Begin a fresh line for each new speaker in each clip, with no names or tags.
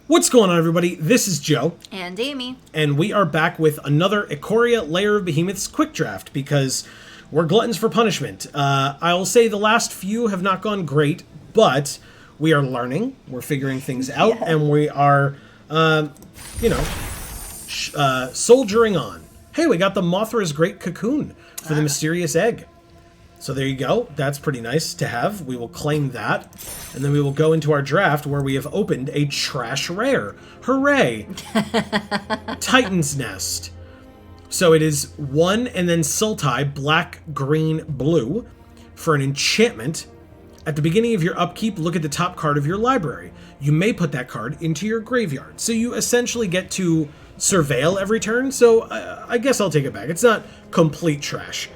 What's going on, everybody? This is Joe.
And Amy.
And we are back with another Ikoria Lair of Behemoths quick draft because we're gluttons for punishment. I will say the last few have not gone great, but we are learning, we're figuring things out, and we are, soldiering on. Hey, we got the Mothra's Great Cocoon for the Mysterious Egg. So there you go. That's pretty nice to have. We will claim that. And then we will go into our draft where we have opened a trash rare. Hooray! Titan's Nest. So it is 1 and then Sultai, black, green, blue. For an enchantment, at the beginning of your upkeep, look at the top card of your library. You may put that card into your graveyard. So you essentially get to surveil every turn. So I guess I'll take it back. It's not complete trash.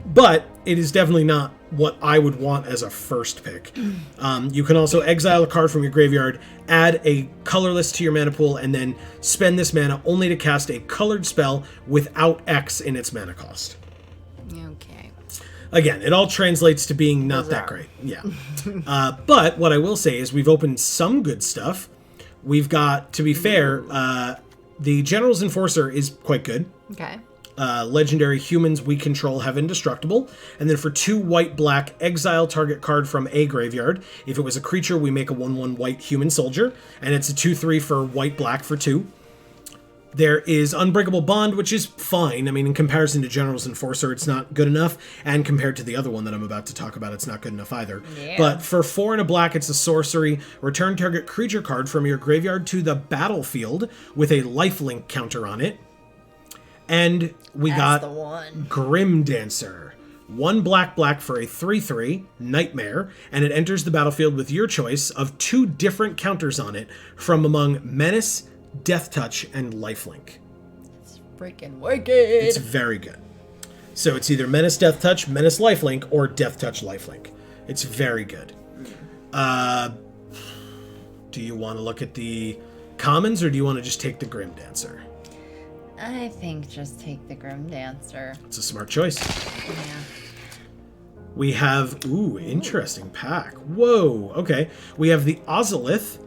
But it is definitely not what I would want as a first pick. You can also exile a card from your graveyard, add a colorless to your mana pool, and then spend this mana only to cast a colored spell without X in its mana cost.
Okay.
Again, it all translates to being not that great. Yeah. But what I will say is we've opened some good stuff. We've got, to be fair, the General's Enforcer is quite good.
Okay.
Legendary humans we control have indestructible. And then for 2 white-black, exile target card from a graveyard. If it was a creature, we make a 1/1 white human soldier. And it's a 2/3 for white-black for 2. There is Unbreakable Bond, which is fine. I mean, in comparison to General's Enforcer, it's not good enough. And compared to the other one that I'm about to talk about, it's not good enough either. Yeah. But for 4 and a black, it's a sorcery. Return target creature card from your graveyard to the battlefield with a lifelink counter on it. And we got Grim Dancer. 1 black for a 3/3 Nightmare, and it enters the battlefield with your choice of 2 different counters on it from among Menace, Death Touch, and Lifelink.
It's freaking wicked.
It's very good. So it's either Menace, Death Touch, Menace, Lifelink, or Death Touch, Lifelink. It's very good. Do you want to look at the commons, or do you want to just take the Grim Dancer?
I think just take the Grim Dancer.
It's a smart choice.
Yeah.
We have, interesting pack. Whoa, okay. We have the Ozolith.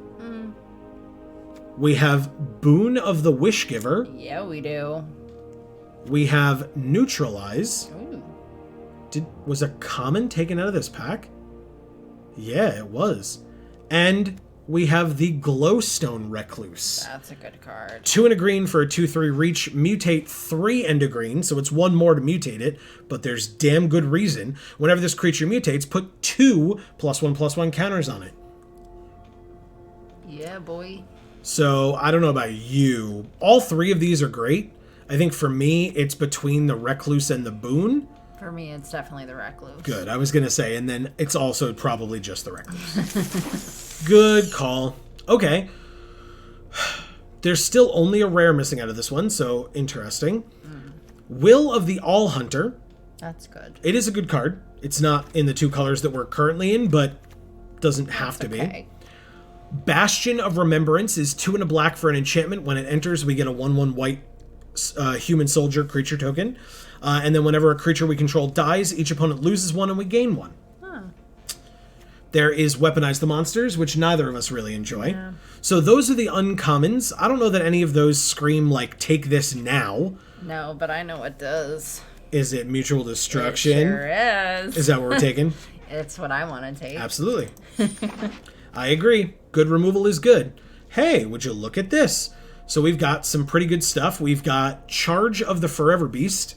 We have Boon of the Wishgiver.
Yeah, we do.
We have Neutralize.
Ooh.
Was a common taken out of this pack? Yeah, it was. And we have the Glowstone Recluse.
That's a good card.
2 and a green for a 2/3 reach. Mutate 3 and a green, so it's 1 more to mutate it, but there's damn good reason. Whenever this creature mutates, put 2 +1/+1 counters on it.
Yeah, boy.
So, I don't know about you. All 3 of these are great. I think for me, it's between the Recluse and the Boon.
For me, it's definitely the Recluse.
Good, I was going to say, and then it's also probably just the Recluse. Good call. Okay. There's still only a rare missing out of this one, so interesting. Will of the All Hunter.
That's good.
It is a good card. It's not in the 2 colors that we're currently in, but doesn't have to be. Bastion of Remembrance is 2 and a black for an enchantment. When it enters, we get a 1/1 white human soldier creature token. And then whenever a creature we control dies, each opponent loses 1 and we gain 1. There is Weaponize the Monsters, which neither of us really enjoy. Yeah. So those are the uncommons. I don't know that any of those scream, like, take this now.
No, but I know what does.
Is it Mutual Destruction?
It sure is.
Is that what we're taking?
It's what I want to take.
Absolutely. I agree. Good removal is good. Hey, would you look at this? So we've got some pretty good stuff. We've got Charge of the Forever Beast.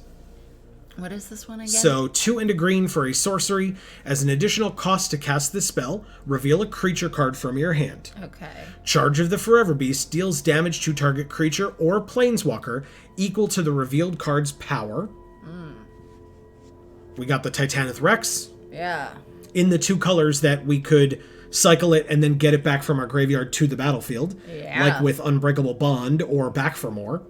What is this one again?
So 2 and a green for a sorcery. As an additional cost to cast this spell, reveal a creature card from your hand.
Okay.
Charge of the Forever Beast deals damage to target creature or planeswalker equal to the revealed card's power. We got the Titanith Rex.
Yeah.
In the 2 colors that we could cycle it and then get it back from our graveyard to the battlefield.
Yeah.
Like with Unbreakable Bond or Back for More.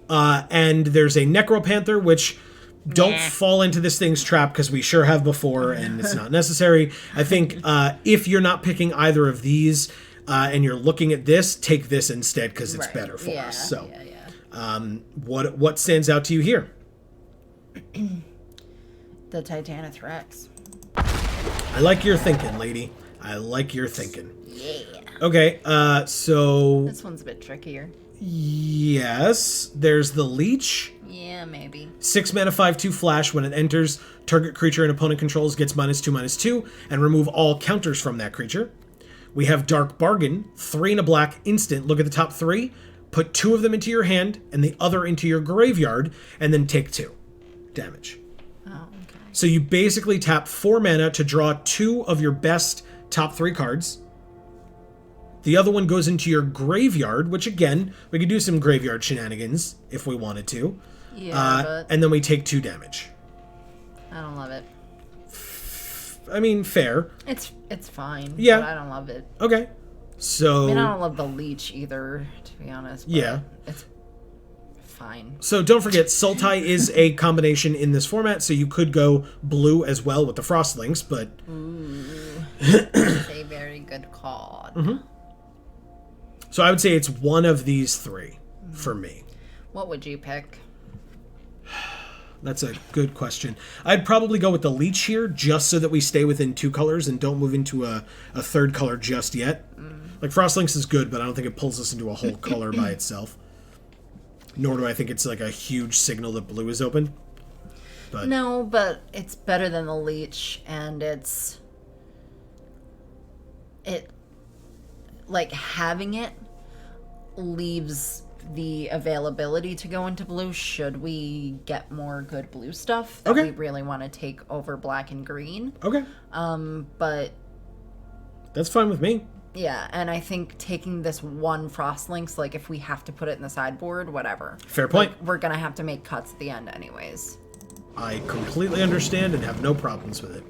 And there's a Necropanther, which... Don't fall into this thing's trap, because we sure have before, and it's not necessary. I think if you're not picking either of these and you're looking at this, take this instead, because it's better for us. So, what stands out to you here?
The Titanith Rex.
I like your thinking, lady. I like your thinking.
Yeah.
Okay, so...
This one's a bit trickier.
Yes, there's the Leech.
Yeah, maybe.
6 mana, 5/2 flash. When it enters, target creature an opponent controls gets -2/-2, and remove all counters from that creature. We have Dark Bargain, 3 and a black instant. Look at the top 3, put 2 of them into your hand, and the other into your graveyard, and then take 2 damage.
Oh, okay.
So you basically tap 4 mana to draw 2 of your best top 3 cards. The other one goes into your graveyard, which again, we could do some graveyard shenanigans if we wanted to.
Yeah, but
And then we take 2 damage.
I don't love it.
I mean, fair.
It's fine.
Yeah.
But I don't love it.
Okay. So...
I mean, I don't love the Leech either, to be honest. But
Yeah.
It's fine.
So don't forget, Sultai is a combination in this format, so you could go blue as well with the Frostlinks, but...
Ooh. It's a very good card.
Mm-hmm. So I would say it's one of these 3 for me.
What would you pick?
That's a good question. I'd probably go with the Leech here, just so that we stay within 2 colors and don't move into a third color just yet. Like, Frostlinks is good, but I don't think it pulls us into a whole color by itself. Nor do I think it's like a huge signal that blue is open. But
No, but it's better than the Leech, and like, having it leaves the availability to go into blue should we get more good blue stuff that
Okay.
we really want to take over black and green.
Okay,
But
that's fine with me.
yeah, and I think taking this one Frostlinks, like, if we have to put it in the sideboard, whatever.
Fair point.
Like, we're gonna have to make cuts at the end anyways.
I completely understand and have no problems with it.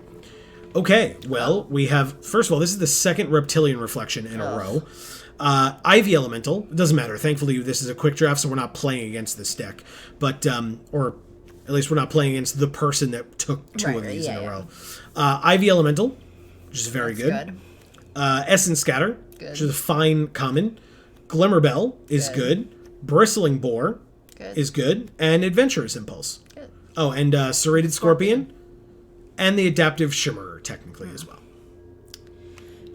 Okay, well, we have... First of all, this is the second Reptilian Reflection in a row. Ivy Elemental. It doesn't matter. Thankfully, this is a quick draft, so we're not playing against this deck. But, or at least we're not playing against the person that took 2 of these in a row. Ivy Elemental, which is very good. Essence Scatter, which is a fine common. Glimmerbell is good. Bristling Boar is good. And Adventurous Impulse.
Good.
Oh, and Serrated Scorpion. And the Adaptive Shimmerer, technically, as well.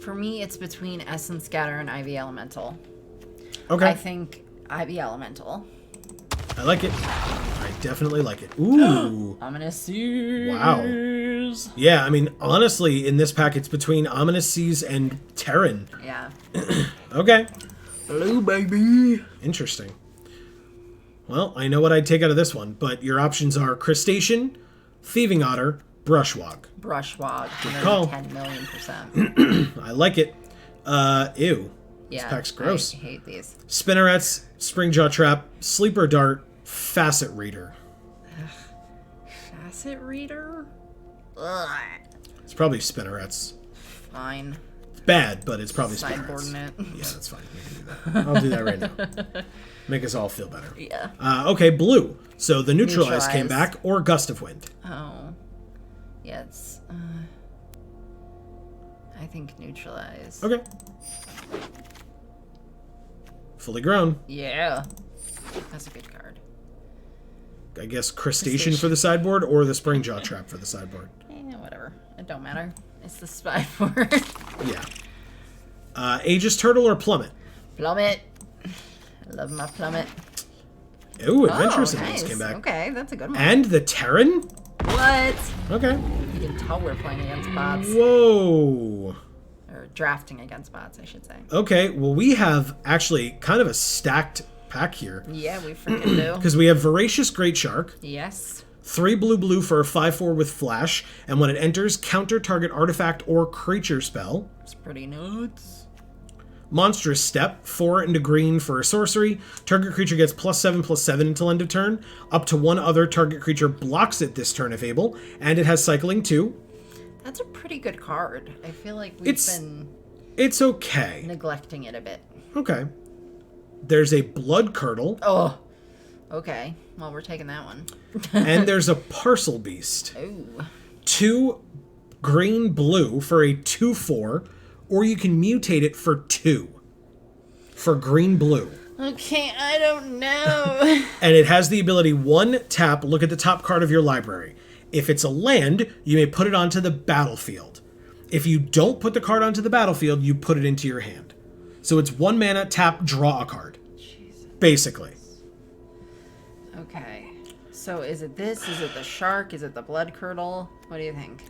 For me, it's between Essence Scatter and Ivy Elemental.
Okay.
I think Ivy Elemental.
I like it. I definitely like it. Ooh.
Ominous Seas.
Wow. Yeah, I mean, honestly, in this pack, it's between Ominous Seas and Terran.
Yeah.
Okay.
Blue, baby.
Interesting. Well, I know what I'd take out of this one, but your options are Crustacean, Thieving Otter, Brushwog.
Brushwog.
call.
110,000,000%.
I like it. Ew.
Yeah.
This pack's gross.
I hate these.
Spinnerets, Springjaw Trap, Sleeper Dart, Facet Reader.
Facet Reader? Ugh.
It's probably Spinnerets.
Fine.
It's bad, but it's probably
Sideboarding
Spinnerets.
it.
Yeah, that's fine. We can do that. I'll do that right now. Make us all feel better.
Yeah.
Okay, blue. So the Neutralize came
Neutralize.
back, or Gust of Wind.
Oh. Yeah, it's... I think Neutralize.
Okay. Fully grown.
Yeah. That's a good card.
I guess Crustacean for the sideboard, or the Springjaw Trap for the sideboard.
Whatever. It don't matter. It's the spy board.
Yeah. Aegis Turtle or Plummet?
Plummet. I love my Plummet.
Ooh, Adventurous
Oh,
Impulse
nice.
came back.
Okay, that's a good one.
And the Terran?
What?
Okay.
You can tell we're playing against bots.
Whoa.
Or drafting against bots, I should say.
Okay, well, we have actually kind of a stacked pack here.
Yeah, we freaking do.
Because we have Voracious Great Shark,
Yes.
3 blue for a 5/4 with Flash, and when it enters, counter target artifact or creature spell.
It's pretty nuts.
Monstrous Step, 4 and a green for a sorcery. Target creature gets +7/+7 until end of turn. Up to 1 other target creature blocks it this turn if able, and it has cycling 2.
That's a pretty good card. I feel like we've been
It's okay.
neglecting it a bit.
Okay. There's a Blood Curdle,
Oh. Okay. Well, we're taking that one.
and there's a Parcel Beast.
Ooh.
2 green-blue for a 2/4, or you can mutate it for 2 for green-blue.
Okay, I don't know.
And it has the ability 1 tap, look at the top card of your library. If it's a land, you may put it onto the battlefield. If you don't put the card onto the battlefield, you put it into your hand. So it's 1 mana, tap, draw a card.
Jesus.
Basically.
Okay. So is it this? Is it the shark? Is it the blood curdle? What do you think?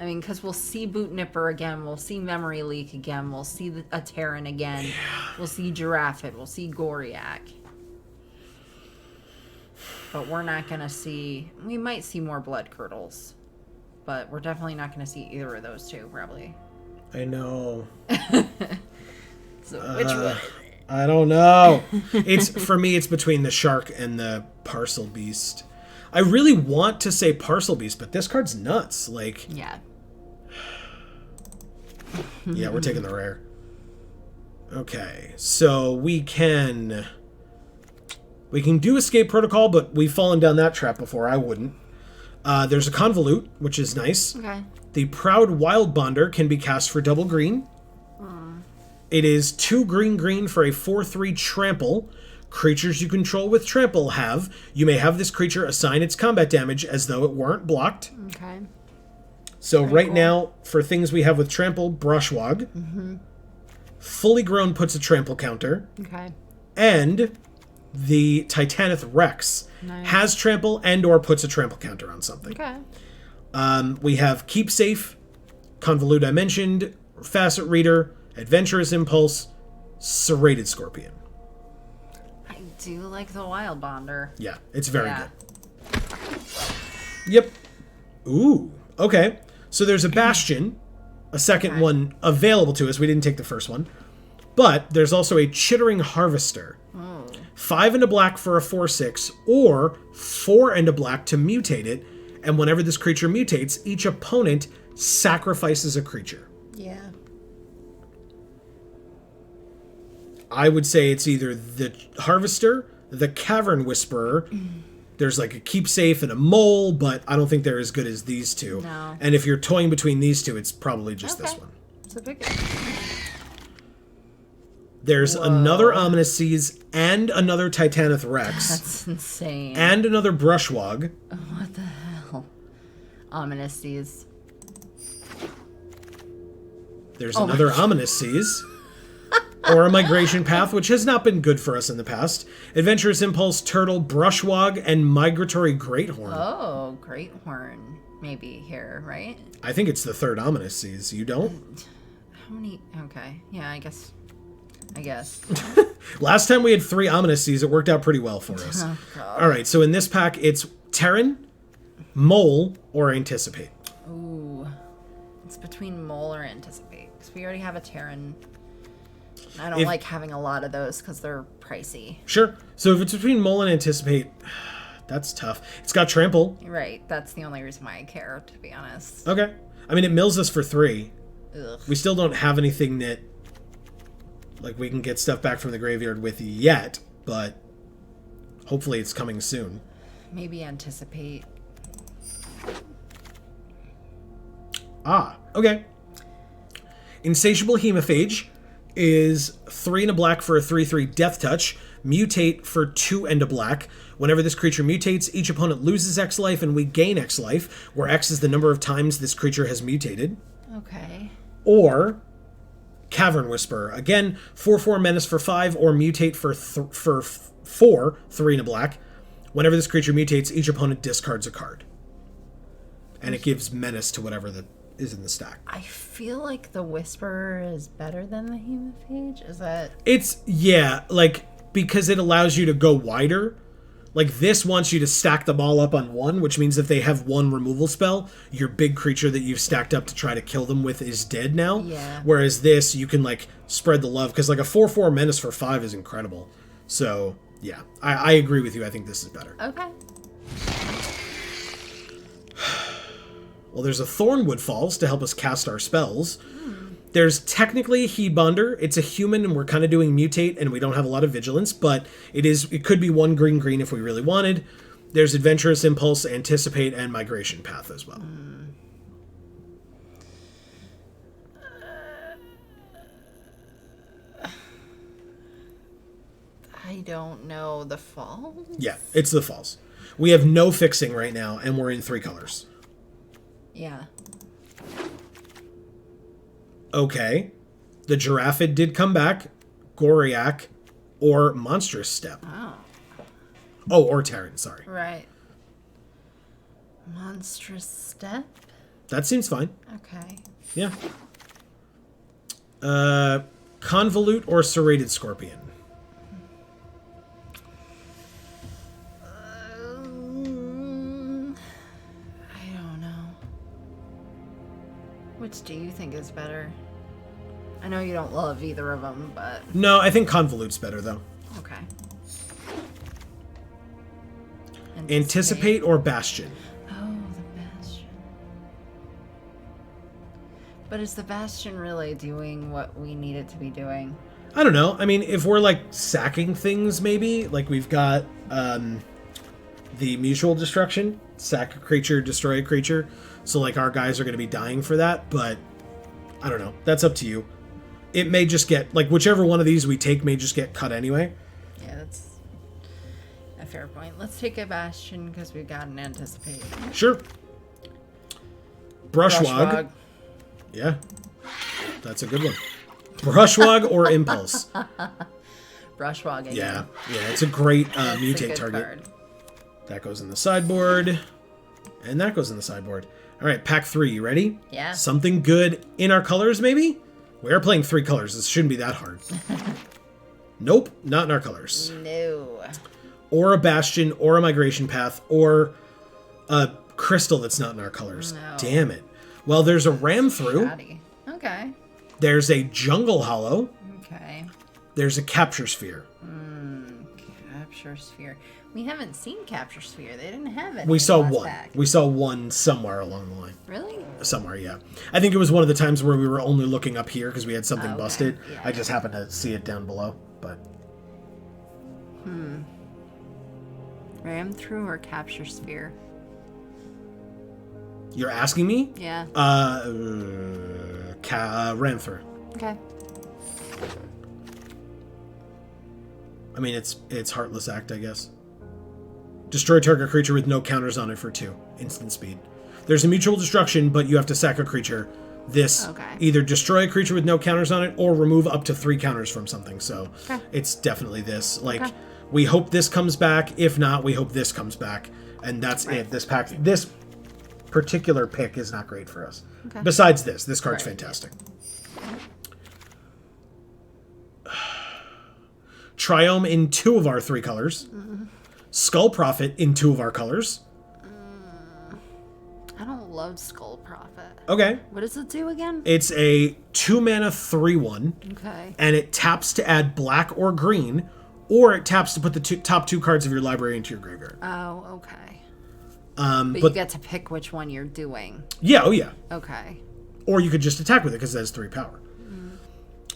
I mean, because we'll see Boot Nipper again. We'll see Memory Leak again. We'll see a Terran again. Yeah. We'll see Giraffid. We'll see Goriak. But we're not going to see... We might see more blood curdles. But we're definitely not going to see either of those two, probably.
I know.
So which one?
I don't know. For me, it's between the shark and the parcel beast. I really want to say parcel beast, but this card's nuts. Like,
yeah.
Yeah, we're taking the rare. Okay, so we can do escape protocol, but we've fallen down that trap before. I wouldn't. There's a convolute, which is nice.
Okay.
The Proud Wild Bonder can be cast for double green. It is 2 green for a 4/3 trample. Creatures you control with trample have. You may have this creature assign its combat damage as though it weren't blocked.
Okay.
So right now, for things we have with trample, Brushwog. Mm-hmm. Fully Grown puts a trample counter.
Okay.
And the Titanith Rex has trample and or puts a trample counter on something.
Okay.
We have Keep Safe, Convolute I mentioned, Facet Reader, Adventurous Impulse, Serrated Scorpion.
I do like the Wild Bonder.
Yeah, it's very good. Yep. Ooh, okay. So there's a Bastion, a second one available to us. We didn't take the first one. But there's also a Chittering Harvester. 5 and a black for a 4/6, or 4 and a black to mutate it. And whenever this creature mutates, each opponent sacrifices a creature.
Yeah.
I would say it's either the Harvester, the Cavern Whisperer. There's like a Keep Safe and a Mole, but I don't think they're as good as these two.
No.
And if you're toying between these two, it's probably just this one.
It's a big...
There's another Ominous Seas and another Titanith Rex.
That's insane.
And another Brushwog.
What the hell? Ominous Seas.
There's another Ominous Seas. Or a Migration Path, which has not been good for us in the past. Adventurous Impulse, Turtle, Brushwog, and Migratory Greathorn.
Oh, Greathorn. Maybe here, right?
I think it's the third Ominous Seas. You don't?
How many? Okay. Yeah, I guess.
Last time we had 3 Ominous Seas, it worked out pretty well for us.
Oh, God.
All right, so in this pack, it's Terran, Mole, or Anticipate.
Ooh. It's between Mole or Anticipate. Because we already have a Terran. I don't like having a lot of those because they're pricey.
Sure. So if it's between Mole and Anticipate, that's tough. It's got Trample.
Right. That's the only reason why I care, to be honest.
Okay. I mean, it mills us for 3.
Ugh.
We still don't have anything that, like, we can get stuff back from the graveyard with yet, but hopefully it's coming soon.
Maybe Anticipate.
Ah, okay. Insatiable Hemophage is 3 and a black for a 3/3 Death Touch. Mutate for 2 and a black. Whenever this creature mutates, each opponent loses X life and we gain X life, where X is the number of times this creature has mutated.
Okay.
Or Cavern Whisperer. Again, 4/4 Menace for 5, or mutate for 4, 3 and a black. Whenever this creature mutates, each opponent discards a card. And it gives Menace to whatever that is in the stack.
I feel like the Whisperer is better than the Hemophage. Is that...
It's, yeah, like, because it allows you to go wider. Like, this wants you to stack them all up on one, which means if they have one removal spell, your big creature that you've stacked up to try to kill them with is dead now.
Yeah.
Whereas this, you can, like, spread the love, because, like, a 4/4 Menace for 5 is incredible. So, yeah, I agree with you. I think this is better.
Okay.
Well, there's a Thornwood Falls to help us cast our spells. There's technically Heatbonder. It's a human, and we're kind of doing mutate, and we don't have a lot of vigilance, but it could be 1 green if we really wanted. There's Adventurous Impulse, Anticipate, and Migration Path as well.
I don't know. The Falls?
Yeah, it's the Falls. We have no fixing right now, and we're in 3 colors.
Yeah.
Okay. The Giraffid did come back, Goriac, or Monstrous Step. Oh, or Terran, sorry.
Right. Monstrous Step?
That seems fine.
Okay.
Yeah. Convolute or Serrated Scorpion?
I don't know. Which do you think is better? I know you don't love either of them, but...
No, I think Convolute's better, though.
Okay.
Anticipate or Bastion?
Oh, the Bastion. But is the Bastion really doing what we need it to be doing?
I don't know. I mean, if we're, like, sacking things, maybe. Like, we've got the Mutual Destruction. Sack a creature, destroy a creature. So, like, our guys are going to be dying for that. But, I don't know. That's up to you. It may just get... Like, whichever one of these we take may just get cut anyway.
Yeah, that's a fair point. Let's take a Bastion because we've got an Anticipate.
Sure. Brushwog.
Brushwog.
Yeah. That's a good one. Brushwog or Impulse?
Brushwog again.
Yeah. Yeah, it's a great
That's a
mutate
good
target.
card.
That goes in the sideboard. And that goes in the sideboard. All right, pack 3. You ready?
Yeah.
Something good in our colors, maybe? We are playing 3 colors. This shouldn't be that hard. Nope, not in our colors.
No.
Or a Bastion, or a Migration Path, or a Crystal that's not in our colors.
No.
Damn it. Well, there's a Ram Through.
Chatty. Okay.
There's a Jungle Hollow.
Okay.
There's a Capture Sphere.
Capture Sphere. We haven't seen Capture Sphere. They didn't have it.
We saw
in the last
one.
pack.
We saw one somewhere along the line.
Really?
Somewhere, yeah. I think it was one of the times where we were only looking up here because we had something
Okay,
busted.
yeah.
I just happened to see it down below, but...
Ram Through or Capture Sphere?
You're asking me?
Yeah.
Ram Through.
Okay.
I mean, it's Heartless Act, I guess. Destroy target creature with no counters on it for 2. Instant speed. There's a Mutual Destruction, but you have to sack a creature. This either destroy a creature with no counters on it or remove up to 3 counters from something. So it's definitely this. Like, we hope this comes back. If not, we hope this comes back. And that's it. This pack, this particular pick is not great for us. Besides this card's fantastic. Triome in 2 of our 3 colors. Skull Prophet in 2 of our colors.
I don't love Skull Prophet.
Okay.
What does it do again?
It's a 2-mana 3/1.
Okay.
And it taps to add black or green, or it taps to put the top 2 cards of your library into your graveyard.
Oh, okay. But you get to pick which one you're doing.
Yeah, oh yeah.
Okay.
Or you could just attack with it because it has 3 power.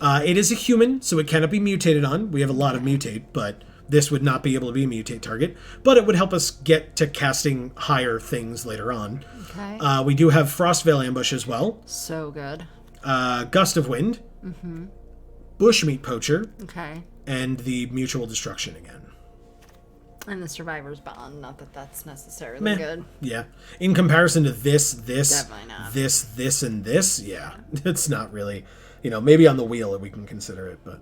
It is a human, so it cannot be mutated on. We have a lot of mutate, but this would not be able to be a mutate target. But it would help us get to casting higher things later on.
Okay.
We do have Frostveil Ambush as well.
So good.
Gust of Wind. Bushmeat Poacher.
Okay.
And the Mutual Destruction again.
And the Survivor's Bond. Not that that's necessarily
Meh.
good.
Yeah. In comparison to this,
Definitely not.
this, and this, yeah. It's not really... You know, maybe on the wheel we can consider it, but...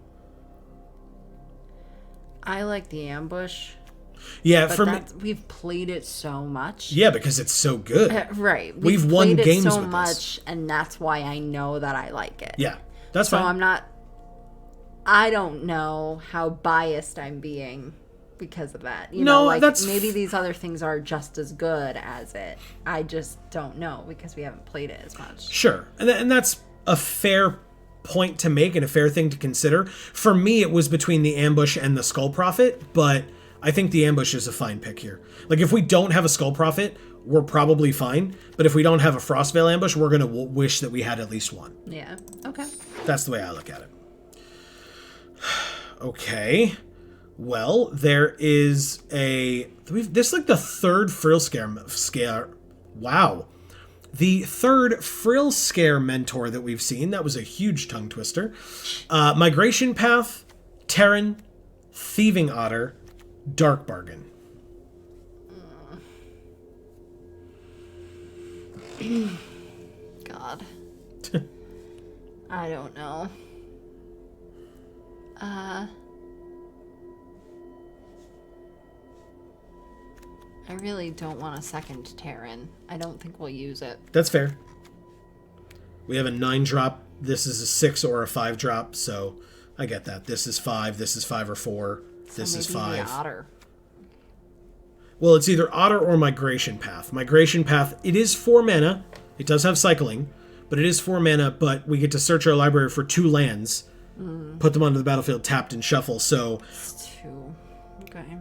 I like the Ambush.
Yeah,
But
for me...
we've played it so much.
Yeah, because it's so good.
Right.
We've won
played
games
it so
with
much, and that's why I know that I like it.
Yeah, that's
So
fine.
I don't know how biased I'm being because of that. You
No,
know, like
that's...
maybe these other things are just as good as it. I just don't know because we haven't played it as much.
Sure. And that's a fair point to make and a fair thing to consider. For me, it was between the Ambush and the Skull Prophet, but I think the Ambush is a fine pick here. Like, if we don't have a Skull Prophet, we're probably fine. But if we don't have a Frostveil Ambush, we're going to wish that we had at least one.
Yeah. Okay.
That's the way I look at it. Okay. Well, there is a... This is like the third Frill Scare... Wow. The third Frill Scare Mentor that we've seen. That was a huge tongue twister. Migration Path, Terran, Thieving Otter, Dark Bargain.
God. I don't know. I really don't want a second Terran. I don't think we'll use it.
That's fair. We have a 9-drop. This is a 6 or a 5-drop, so I get that. This is 5. This is 5 or 4. This is 5.
The Otter.
Well, it's either Otter or Migration Path. Migration Path, it is 4 mana. It does have cycling, but it is 4 mana, but we get to search our library for 2 lands, put them onto the battlefield tapped and shuffle, so...
It's 2. Okay.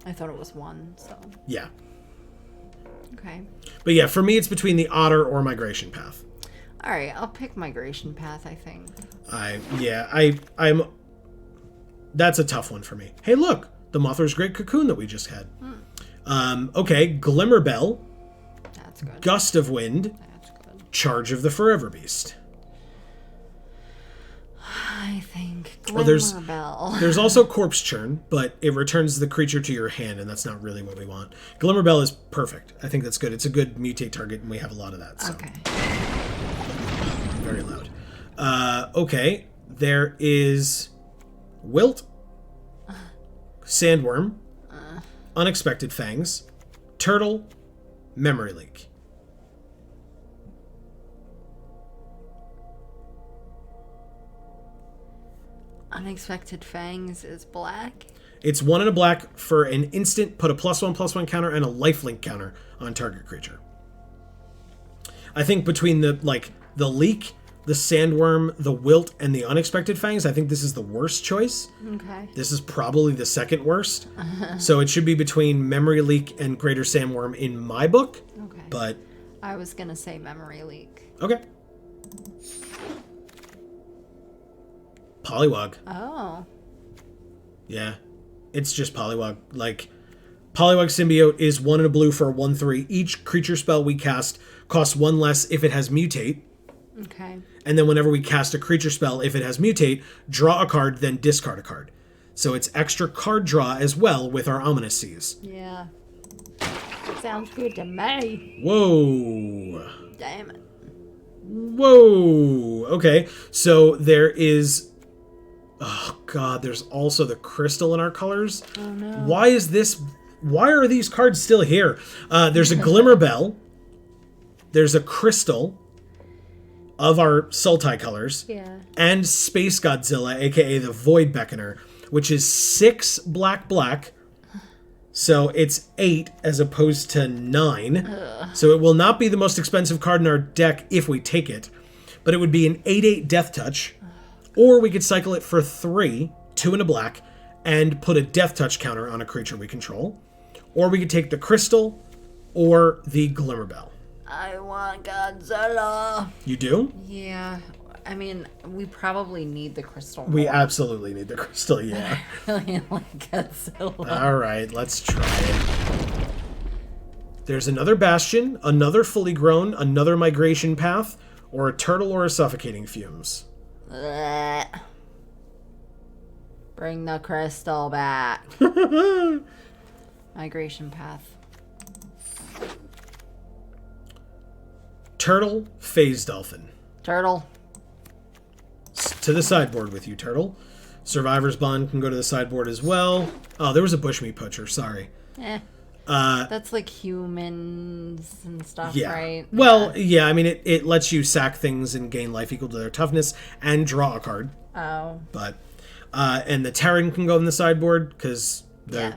I thought it was 1, so...
Yeah.
Okay.
But yeah, for me, it's between the Otter or Migration Path.
Alright, I'll pick Migration Path, I think.
I'm... That's a tough one for me. Hey, look! The Mothra's Great Cocoon that we just had. Okay, Glimmerbell.
That's good.
Gust of Wind.
That's good.
Charge of the Forever Beast.
I think
Well,
Glimmerbell.
there's also Corpse Churn, but it returns the creature to your hand, and that's not really what we want. Glimmerbell is perfect. I think that's good. It's a good mutate target, and we have a lot of that. So.
Okay.
Very loud. Okay, there is Wilt, Sandworm, Unexpected Fangs, Turtle, Memory Leak.
Unexpected Fangs is black.
It's 1 and a black for an instant, put a +1/+1 counter and a lifelink counter on target creature. I think between the leak, the Sandworm, the Wilt, and the Unexpected Fangs, I think this is the worst choice.
Okay.
This is probably the second worst. So it should be between Memory Leak and Greater Sandworm in my book.
Okay.
But
I was gonna say Memory Leak.
okay. Polywog.
Oh.
Yeah. It's just Polywog. Polywog Symbiote is 1 and a blue for a 1/3. Each creature spell we cast costs 1 less if it has Mutate.
Okay.
And then whenever we cast a creature spell, if it has Mutate, draw a card, then discard a card. So it's extra card draw as well with our Ominous Seas.
Yeah. Sounds good to me.
Whoa.
Damn it.
Whoa. Okay. So there is... Oh, God. There's also the crystal in our colors.
Oh, no.
Why are these cards still here? There's a Glimmerbell. There's a crystal of our Sultai colors.
Yeah.
And Space Godzilla, aka the Void Beckoner, which is 6 black. So it's 8 as opposed to 9.
Ugh.
So it will not be the most expensive card in our deck if we take it. But it would be an 8/8 Death Touch. Or we could cycle it for 3, 2 and a black, and put a Death Touch counter on a creature we control. Or we could take the crystal or the Glimmerbell.
I want Godzilla.
You do?
Yeah. I mean, we probably need the crystal.
We
more.
absolutely need the crystal, yeah.
I really like Godzilla.
All right, let's try it. There's another Bastion, another Fully Grown, another Migration Path, or a Turtle or a Suffocating Fumes.
Blech. Bring the crystal back. Migration Path.
Turtle, Phase Dolphin.
Turtle.
To the sideboard with you, Turtle. Survivor's Bond can go to the sideboard as well. Oh, there was a Bushmeat Poacher, sorry.
That's like humans and stuff,
Yeah.
right?
Well, yeah, I mean, it lets you sack things and gain life equal to their toughness and draw a card.
Oh.
But, and the Terran can go in the sideboard because the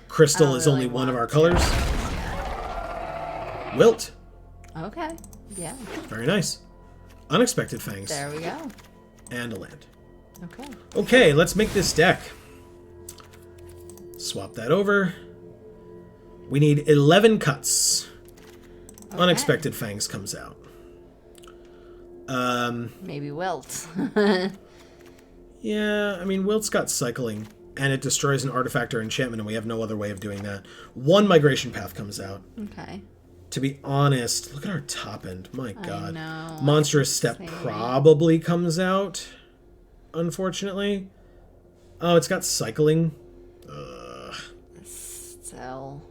crystal is only one of our colors. Wilt.
Okay. Yeah.
Very nice. Unexpected Fangs.
There we go.
And a land.
Okay.
Okay, let's make this deck. Swap that over. We need 11 cuts.
Okay.
Unexpected Fangs comes out.
Maybe Wilt.
Yeah, I mean, Wilt's got cycling, and it destroys an artifact or enchantment, and we have no other way of doing that. 1 Migration Path comes out.
Okay.
To be honest, look at our top end. My God.
know.
Monstrous Step
Same.
probably comes unfortunately. Oh, it's got cycling. Ugh.
Still.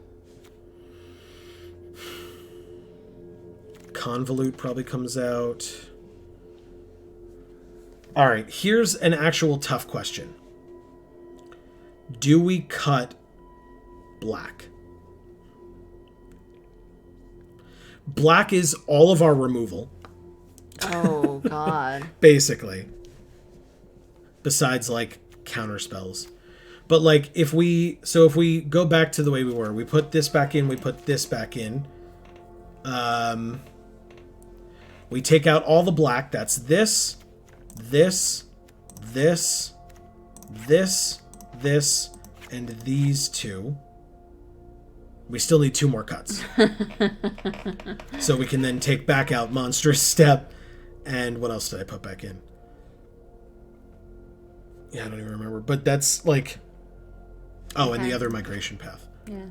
Convolute probably comes out. All right, here's an actual tough question. Do we cut black? Black is all of our removal,
Oh, God.
basically. Besides, like, counter spells. But, like, if we go back to the way we were, we put this back in, we put this back in. We take out all the black. That's this, this, this, this, this, and these two. We still need 2 more cuts. So we can then take back out Monstrous Step. And what else did I put back in? Yeah, I don't even remember. But that's like... Oh, and the other Migration Path.
Yeah.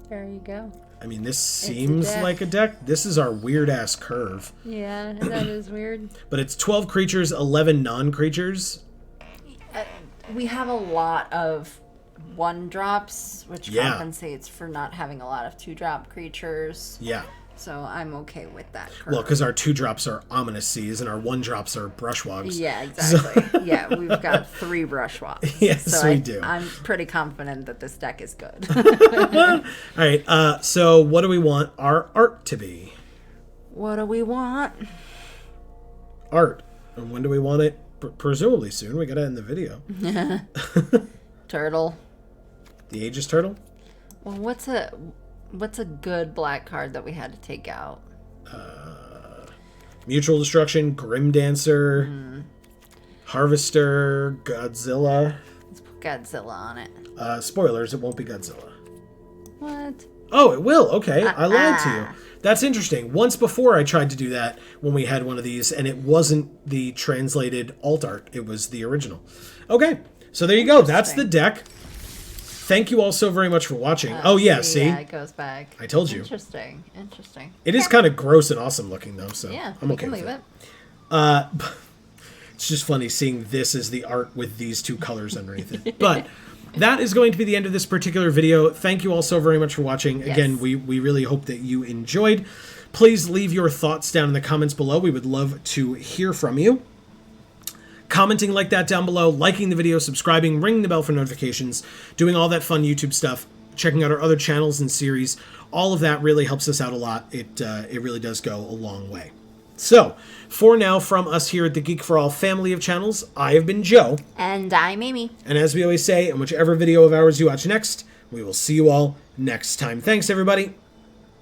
There you go.
I mean, this seems like a deck. This is our weird-ass curve.
Yeah, that is weird.
But it's 12 creatures, 11 non-creatures.
We have a lot of 1-drops, which
Yeah.
compensates for not having a lot of 2-drop creatures.
Yeah.
So I'm okay with that curve.
Well, because our 2-drops are Ominous Seas and our 1-drops are Brushwogs.
Yeah, exactly. Yeah, we've got 3 Brushwogs.
Yes, we do.
I'm pretty confident that this deck is good.
All right, so what do we want our art to be?
What do we want?
Art. And when do we want it? Presumably soon. We got to end the video.
Turtle.
The Aegis Turtle?
Well, what's a good black card that we had to take out?
Mutual Destruction, Grim Dancer, Harvester, Godzilla.
Let's put Godzilla on it.
Spoilers, it won't be Godzilla.
What?
Oh, it will. Okay, I lied to you. That's interesting. Once before I tried to do that when we had one of these, and it wasn't the translated alt art. It was the original. Okay, so there you go. That's the deck. Thank you all so very much for watching. Oh, yeah, see?
Yeah, it goes back.
I told you.
Interesting.
It is kind of gross and awesome looking, though, so
Yeah,
I'm okay
can
with
leave
it. It's just funny seeing this as the art with these 2 colors underneath it. But that is going to be the end of this particular video. Thank you all so very much for watching.
Yes.
Again, we really hope that you enjoyed. Please leave your thoughts down in the comments below. We would love to hear from you. Commenting like that down below, liking the video, subscribing, ringing the bell for notifications, doing all that fun YouTube stuff, checking out our other channels and series. All of that really helps us out a lot. It really does go a long way. So, for now, from us here at the Geek for All family of channels, I have been Joe.
And I'm Amy.
And as we always say, in whichever video of ours you watch next, we will see you all next time. Thanks, everybody.